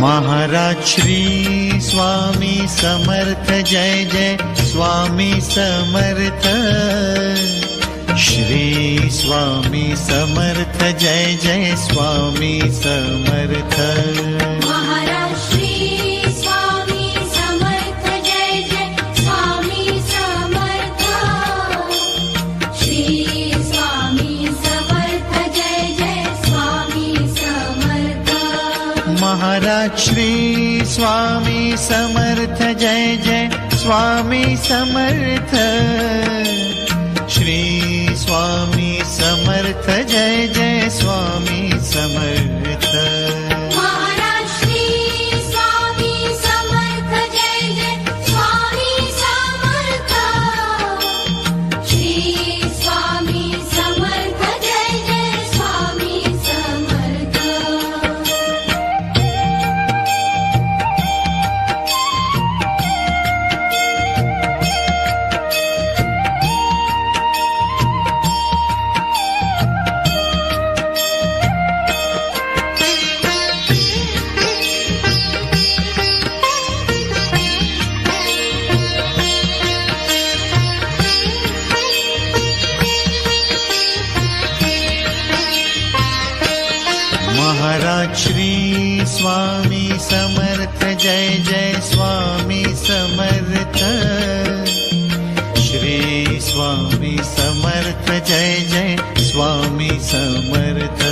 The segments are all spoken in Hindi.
महाराज श्री स्वामी समर्थ जय जय स्वामी समर्थ। श्री स्वामी समर्थ जय जय स्वामी समर्थ। महाराज श्री स्वामी समर्थ जय जय स्वामी समर्थ। श्री स्वामी समर्थ जय जय स्वामी समर्थ। महाराज श्री स्वामी समर्थ जय जय स्वामी समर्थ। श्री स्वामी समर्थ जय जय स्वामी समर्थ। महाराज श्री स्वामी समर्थ जय जय स्वामी समर्थ। श्री स्वामी समर्थ जय जय स्वामी समर्थ। महाराज श्री स्वामी समर्थ जय जय स्वामी समर्थ। श्री स्वामी समर्थ जय जय स्वामी समर्थ।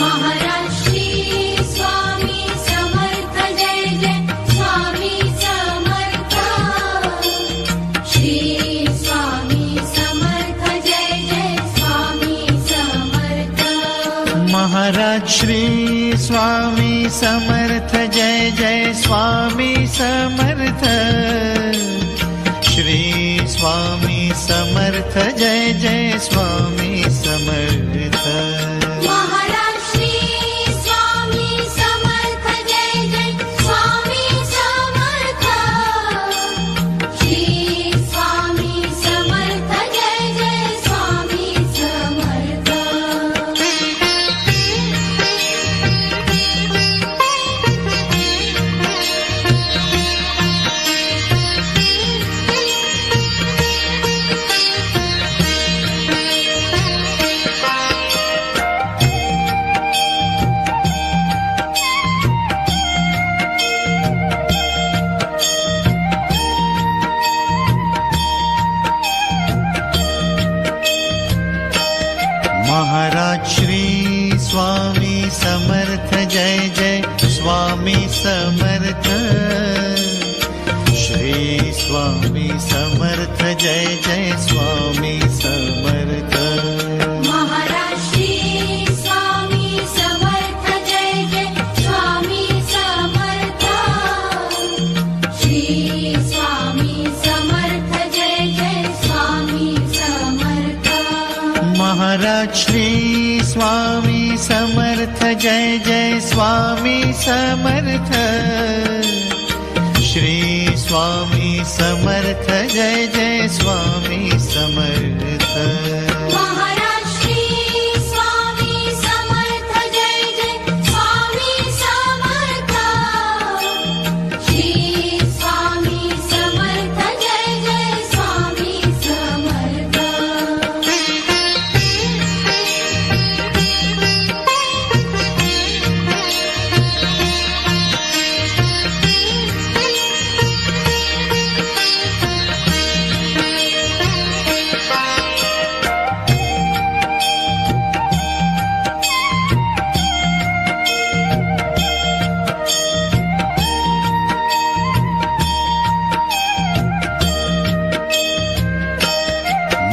महाराज श्री स्वामी समर्थ जय जय स्वामी समर्थ। श्री स्वामी समर्थ जय जय स्वामी समर्थ। महाराज श्री स्वामी समर्थ जय जय स्वामी समर्थ। श्री स्वामी समर्थ जय जय स्वामी समर्थ। महाराज श्री स्वामी समर्थ जय जय स्वामी समर्थ। श्री स्वामी समर्थ जय जय स्वामी समर्थ। महाराज श्री स्वामी समर्थ जय जय स्वामी समर्थ। श्री स्वामी समर्थ जय जय स्वामी समर्थ। महाराज श्री स्वामी समर्थ जय जय स्वामी समर्थ। श्री स्वामी समर्थ जय जय स्वामी समर्थ। महाराज श्री स्वामी समर्थ जय जय स्वामी समर्थ। श्री स्वामी समर्थ जय जय स्वामी समर्थ। महाराज श्री स्वामी समर्थ जय जय स्वामी समर्थ। श्री स्वामी समर्थ जय जय स्वामी समर्थ।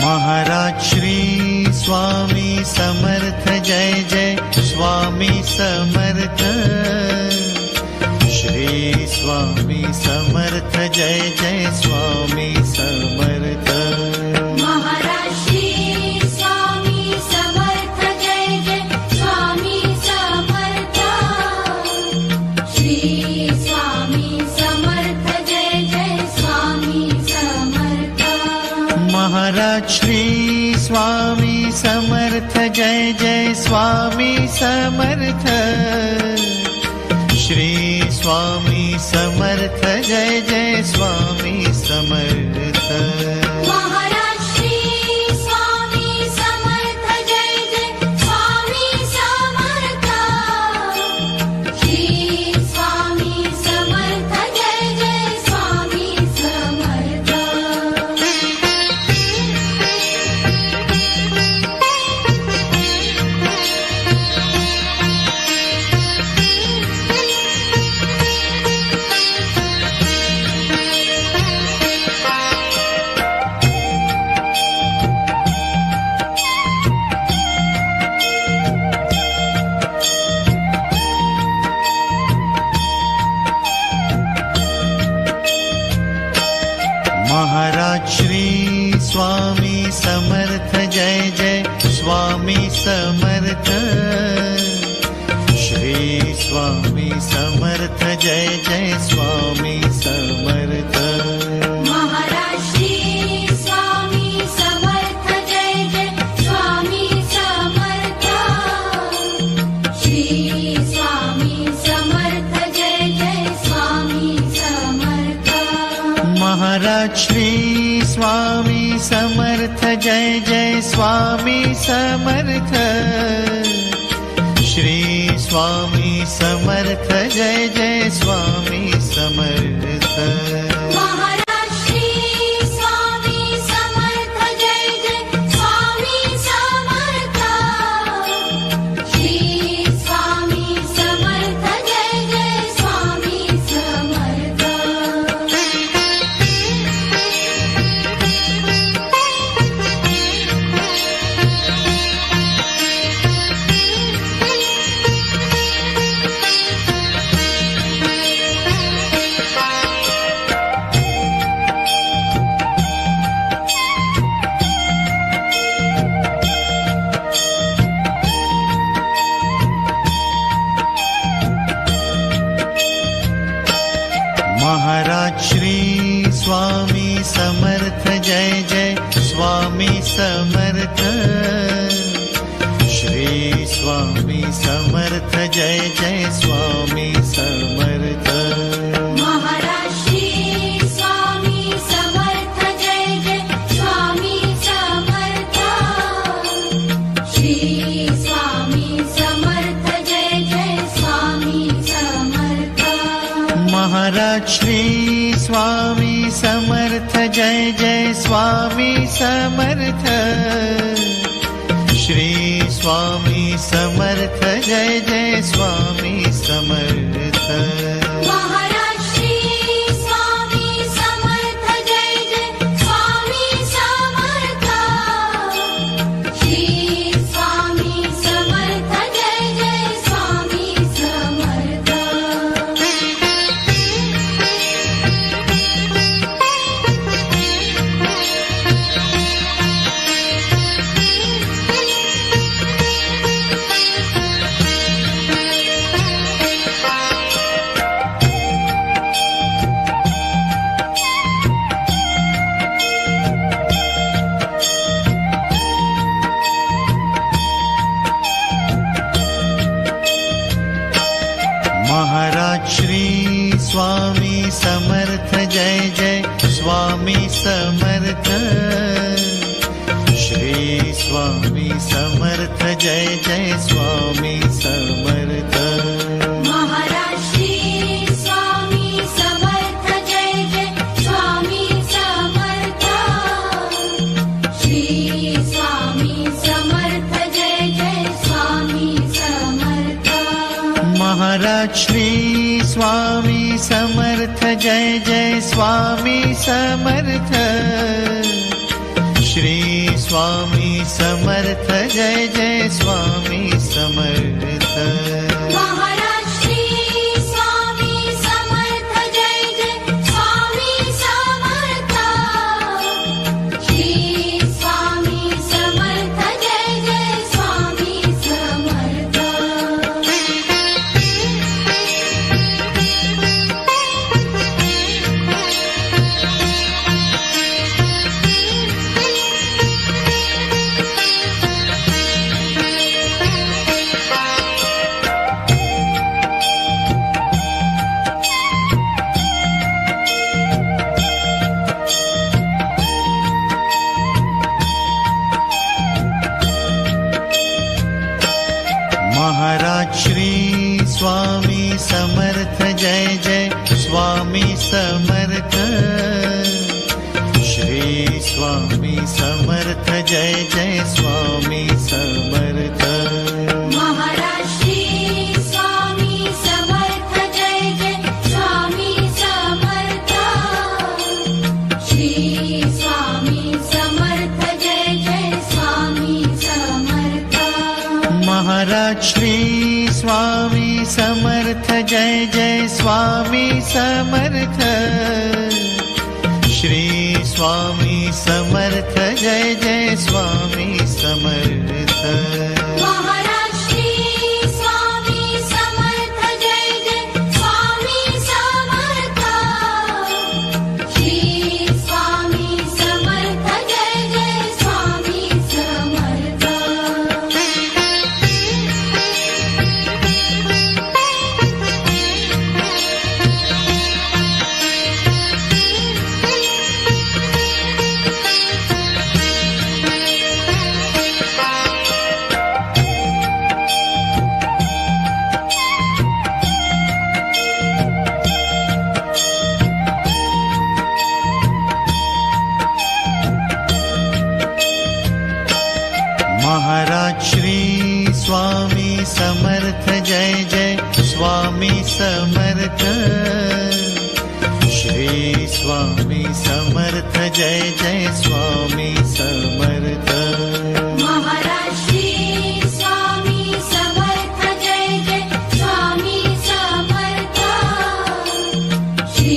महाराज श्री स्वामी समर्थ जय जय स्वामी समर्थ। श्री स्वामी समर्थ जय जय स्वामी समर्थ। महाराज श्री स्वामी समर्थ जय जय स्वामी समर्थ। श्री स्वामी समर्थ जय जय स्वामी समर्थ। महाराज श्री स्वामी समर्थ जय जय स्वामी स्वामी समर्थ जय जय स्वामी समर्थ महाराज श्री स्वामी समर्थ जय जय स्वामी समर्थ श्री स्वामी समर्थ जय जय स्वामी समर्थ महाराज श्री स्वामी समर्थ जय जय स्वामी समर्थ श्री स्वामी समर्थ जय जय स्वामी समर्थ महाराज श्री स्वामी समर्थ जय जय स्वामी समर्थ श्री स्वामी समर्थ जय जय स्वामी समर्थ महाराज श्री स्वामी समर्थ जय जय स्वामी समर्थ श्री स्वामी समर्थ जय जय स्वामी समर्थ महाराज श्री स्वामी समर्थ जय जय स्वामी समर्थ श्री स्वामी समर्थ जय जय स्वामी समर्थ महाराज श्री स्वामी समर्थ जय जय स्वामी समर्थ श्री स्वामी समर्थ जय जय स्वामी समर्थ महाराज श्री स्वामी समर्थ जय जय स्वामी समर्थ श्री स्वामी समर्थ जय जय स्वामी समर्थ महाराज श्री स्वामी समर्थ जय जय स्वामी समर्थ श्री स्वामी समर्थ जय जय स्वामी समर्थ महाराज श्री स्वामी समर्थ जय जय स्वामी समर्थ श्री स्वामी समर्थ जय जय स्वामी समर्थ महाराज श्री स्वामी समर्थ जय जय स्वामी समर्थ श्री स्वामी समर्थ जय जय स्वामी समर्थ महाराज श्री स्वामी समर्थ जय जय स्वामी समर्थ श्री स्वामी समर्थ जय जय स्वामी समर्थ महाराज श्री स्वामी समर्थ जय जय स्वामी समर्थ श्री स्वामी समर्थ जय जय स्वामी समर्थ महाराज श्री स्वामी समर्थ जय जय स्वामी समर्थ श्री स्वामी समर्थ जय जय स्वामी समर्थ महाराज श्री स्वामी समर्थ जय जय स्वामी समर्थ। श्री स्वामी समर्थ जय जय स्वामी समर्थ। महाराज श्री स्वामी समर्थ जय जय स्वामी समर्थ। श्री स्वामी समर्थ जय जय स्वामी समर्थ। महाराज श्री स्वामी समर्थ जय जय स्वामी समर्थ। श्री स्वामी समर्थ जय जय स्वामी समर्थ। महाराज श्री स्वामी समर्थ जय जय स्वामी समर्थ। श्री स्वामी समर्थ जय जय स्वामी समर्थ। महाराज श्री स्वामी समर्थ जय जय स्वामी समर्थ। श्री स्वामी समर्थ जय जय स्वामी समर्थ। महाराज श्री स्वामी समर्थ जय जय स्वामी समर्थ। श्री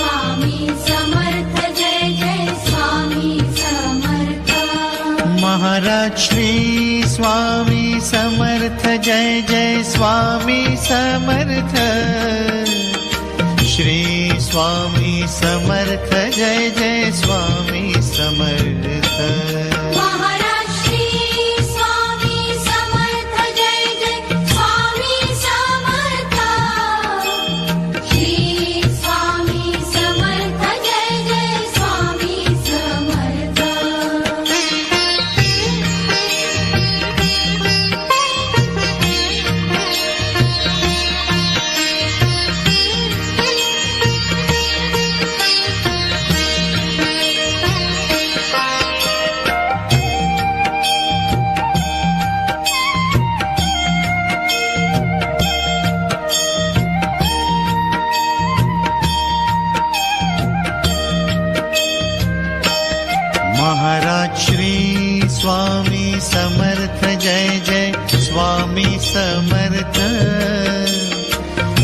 स्वामी समर्थ जय जय स्वामी समर्थ। महाराज श्री स्वामी समर्थ जय जय स्वामी समर्थ। श्री स्वामी समर्थ जय जय स्वामी समर्थ। महाराज श्री स्वामी समर्थ जय जय स्वामी समर्थ। श्री स्वामी समर्थ जय जय स्वामी समर्थ। महाराज श्री स्वामी समर्थ जय जय स्वामी समर्थ।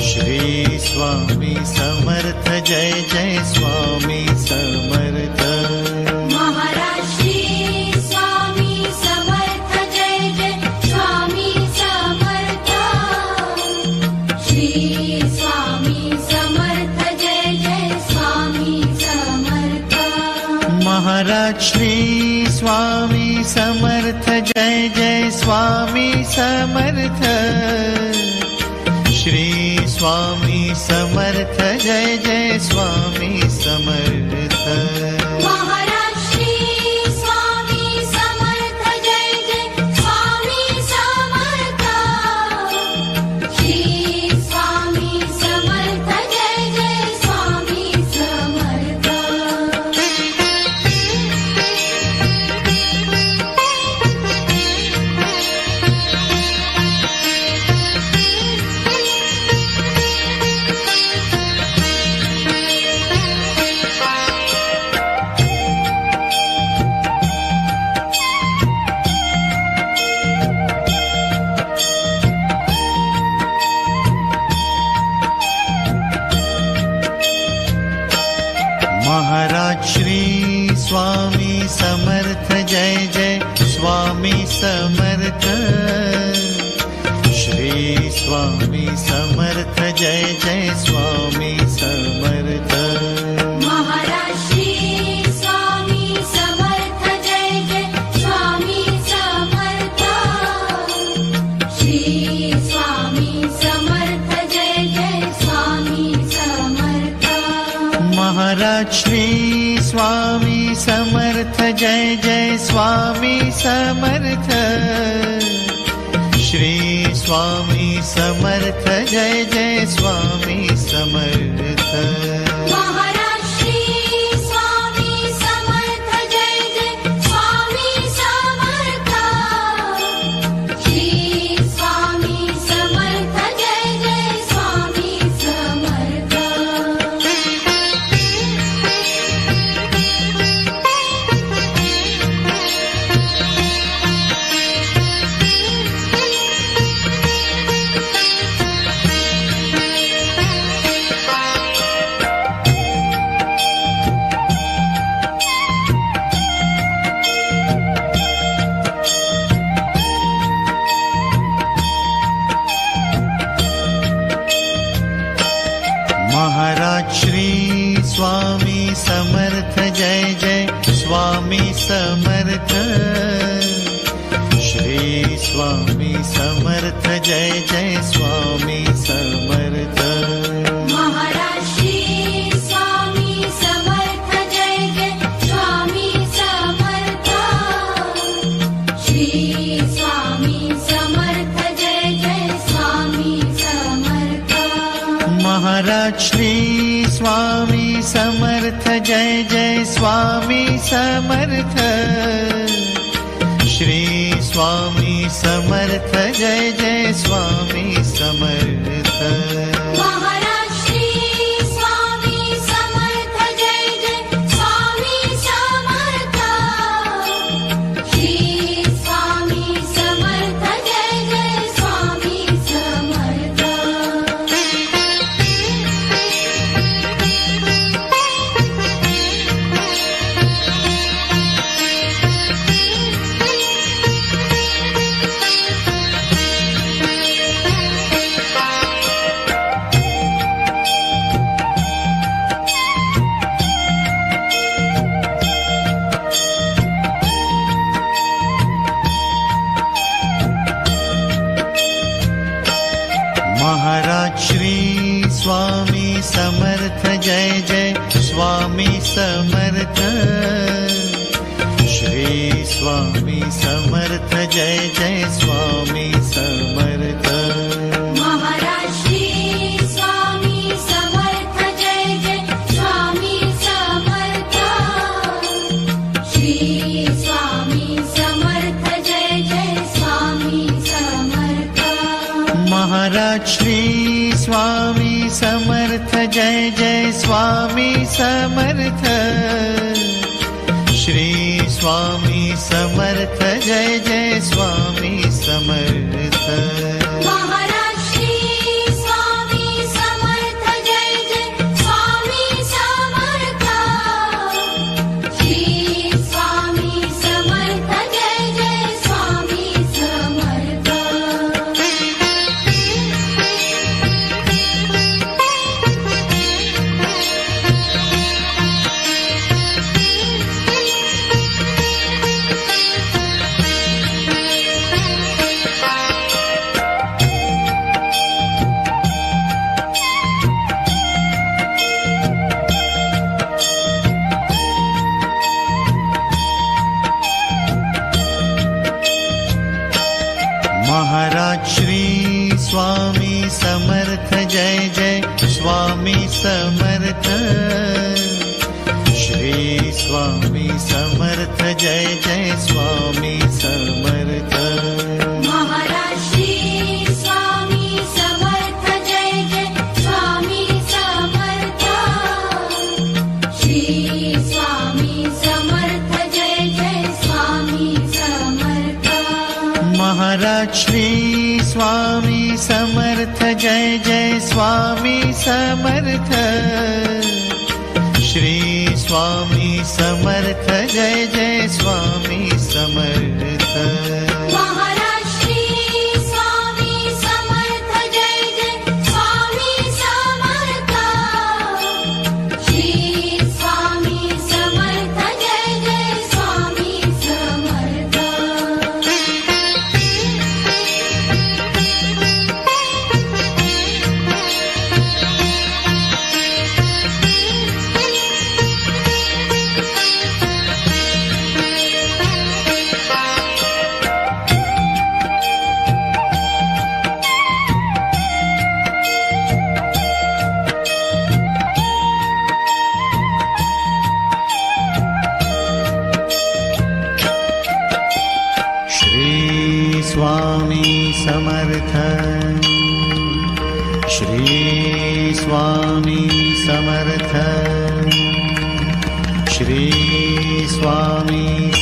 श्री स्वामी समर्थ जय जय स्वामी समर्थ। महाराज श्री स्वामी समर्थ जय जय स्वामी समर्थ। श्री स्वामी समर्थ जय जय स्वामी समर्थ। महाराज श्री स्वामी समर्थ जय जय स्वामी समर्थ। श्री स्वामी समर्थ जय जय स्वामी समर्थ। महाराज श्री स्वामी समर्थ जय जय स्वामी समर्थ। श्री स्वामी समर्थ जय जय स्वामी समर्थ। महाराज श्री स्वामी समर्थ जय जय स्वामी समर्थ। श्री स्वामी समर्थ जय जय स्वामी समर्थ। महाराज श्री स्वामी समर्थ जय जय स्वामी समर्थ। श्री स्वामी समर्थ जय जय स्वामी समर्थ। महाराज श्री स्वामी समर्थ जय जय स्वामी समर्थ। श्री स्वामी समर्थ जय जय स्वामी समर्थ महाराज श्री स्वामी समर्थ जय जय स्वामी समर्थ श्री स्वामी समर्थ जय जय स्वामी समर्थ महाराज श्री स्वामी समर्थ जय जय स्वामी समर्थ श्री स्वामी समर्थ जय जय स्वामी समर्थ महाराज श्री स्वामी समर्थ जय जय स्वामी समर्थ श्री स्वामी समर्थ जय जय स्वामी समर्थ महाराज श्री स्वामी समर्थ जय जय स्वामी समर्थ श्री स्वामी समर्थ जय जय स्वामी समर्थ महाराज श्री स्वामी समर्थ जय जय स्वामी समर्थ श्री स्वामी समर्थ जय जय स्वामी समर्थ महाराज श्री स्वामी समर्थ जय जय स्वामी समर्थ श्री स्वामी समर्थ जय जय स्वामी समर्थ महाराज श्री स्वामी समर्थ जय जय स्वामी समर्थ श्री स्वामी समर्थ जय जय स्वामी समर्थ महाराज श्री स्वामी समर्थ जय जय स्वामी समर्थ श्री स्वामी समर्थ जय जय स्वामी समर्थ महाराज श्री स्वामी समर्थ जय जय स्वामी समर्थ श्री स्वामी समर्थ जय जय स्वामी समर्थ महाराज श्री स्वामी समर्थ जय जय स्वामी समर्थ श्री स्वामी समर्थ जय जय स्वामी समर्थ महाराज श्री स्वामी समर्थ जय जय स्वामी समर्थ श्री स्वामी समर्थ जय जय स्वामी समर्थ महाराज श्री स्वामी समर्थ जय जय स्वामी समर्थ श्री स्वामी समर्थ जय जय स्वामी समर्थ महाराज श्री स्वामी समर्थ जय जय स्वामी समर्थ श्री स्वामी समर्थ जय जय स्वामी समर्थ समर्थ श्री स्वामी समर्थ श्री स्वामी